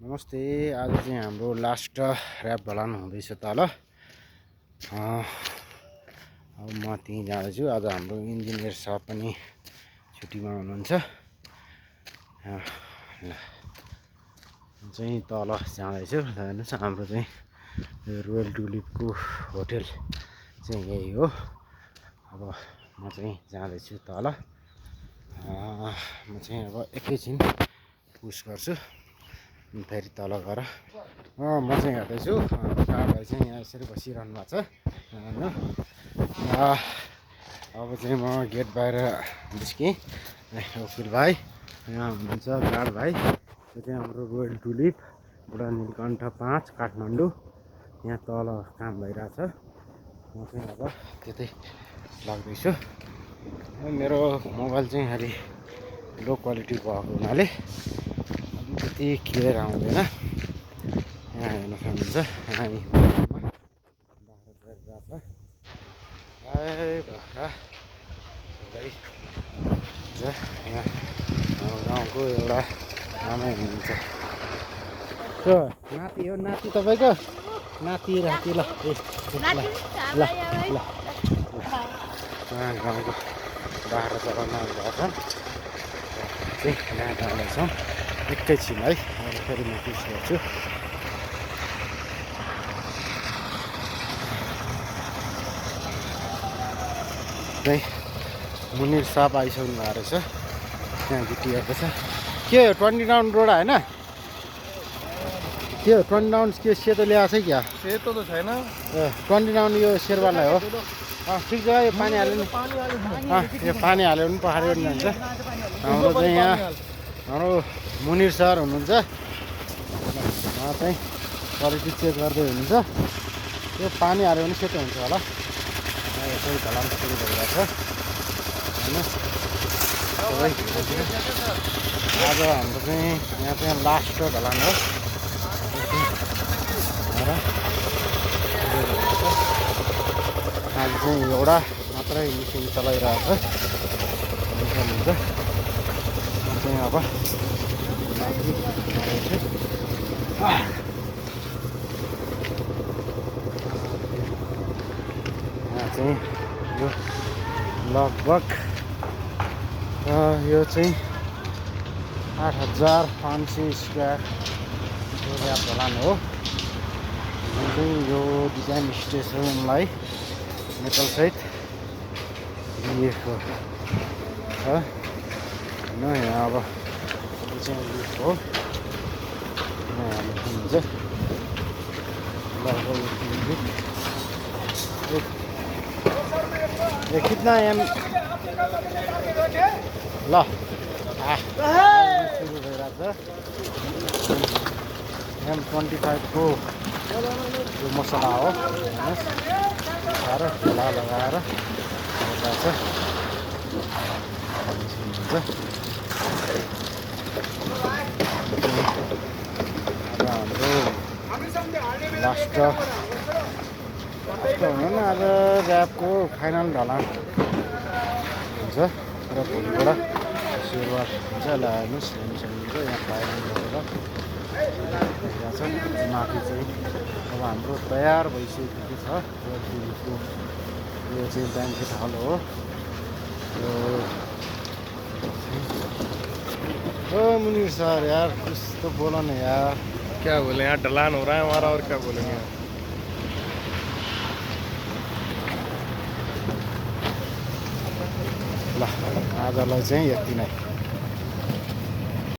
नमस्ते। आज चाहिँ हाम्रो लास्ट ऱ्याप ढलान हुँदैछ तल। अब म त्यहीँ जाँदैछु। आज हाम्रो इन्जिनियर साहब पनि छुट्टीमा हुनुहुन्छ। चाहिँ तल जाँदैछु। हेर्नुहोस् हाम्रो चाहिँ रोयल टुलिपको होटेल चाहिँ यही हो। अब म चाहिँ जाँदैछु तल। म चाहिँ अब एकैछिन पुस गर्छु फेरि तल गएर। म चाहिँ हेर्दैछु काका चाहिँ यहाँ यसरी बसिरहनु भएको छ। अब चाहिँ म गेट बाहिर निस्केँ। वकिल भाइ यहाँ हुनुहुन्छ, गार्ड भाइ। यो चाहिँ हाम्रो रोयल टुलिप बुढा नीलकण्ठ 5 काठमाडौँ। यहाँ तल काम भइरहेछ। म चाहिँ अब त्यतै लाग्दैछु। मेरो मोबाइल चाहिँ अलि लो क्वालिटी भएको हुनाले अलिकति क्लियर आउँदैन। यहाँ हेर्न सक्नुहुन्छ यहाँ बाख्रा गरिरहेछ। यहाँ हाम्रो गाउँको एउटा आमै हुनुहुन्छ। नाति हो, नाति तपाईँको नाति राति। ल ल ल गाउँको बाख्रा चलाउन भएको छ चाहिँ यहाँ जाँदैछौँ एकैछिन है। अब फेरि म पुस गर्छु। चाहिँ मुनिर साहब आइसक्नु भएको रहेछ। त्यहाँ गिटिएको छ। के हो 20 राउन्ड रोड होइन? के हो 20 राउन्ड के सेतो ल्याएको छ क्या? सेतो त छैन। 20 राउन्ड यो शेरवालाई हो। ठिक छ। यो पानी हाल्यो नि। यो पानी हाल्यो भने पखाली पनि जान्छ। हाम्रो चाहिँ यहाँ हाम्रो मुनिर सर हुनुहुन्छ। उहाँ चाहिँ क्वालिटी चेक गर्दै हुनुहुन्छ। यो पानी हाल्यो भने सेतो हुन्छ होला। यसै ढलान सुरु भइरहेको छ होइन। आज हाम्रो चाहिँ यहाँ चाहिँ लास्ट ढलान हो। आज चाहिँ एउटा मात्रै मिसिन चलाइरहेको छ। हुन्छ चाहिँ अब यहाँ चाहिँ यो लगभग यो चाहिँ 8500 स्क्वायर ऱ्याप ढलान हो। चाहिँ यो डिजाइन स्टेसनलाई मेटलसहित दिएको छ होइन। यहाँ अब यो चाहिँ लिफ्ट हो। यहाँ हुन्छ लगभग ये कितना एम ल सुरु भइरहेको छ। M25 को यो मसला हो। हेर्नुहोस् ठुला लगाएर भइरहेछ। हाम्रो लास्ट हुँदैन आज ऱ्यापको फाइनल ढलान हुन्छ र भोलिबाट सुरुवात हुन्छ। ल हेर्नुहोस् हुन्छ यहाँ फाइनल गरेर छ। माथि चाहिँ अब हाम्रो तयार भइसकेको छ। यो चाहिँ ब्याङ्केट हल हो। ओ मुनीर सर यार कुछ तो बोला ना यार। क्या बोले, यहाँ ढलान हो रहा है हमारा, और क्या बोलेंगे। ल आजलाई चाहिँ यति नै।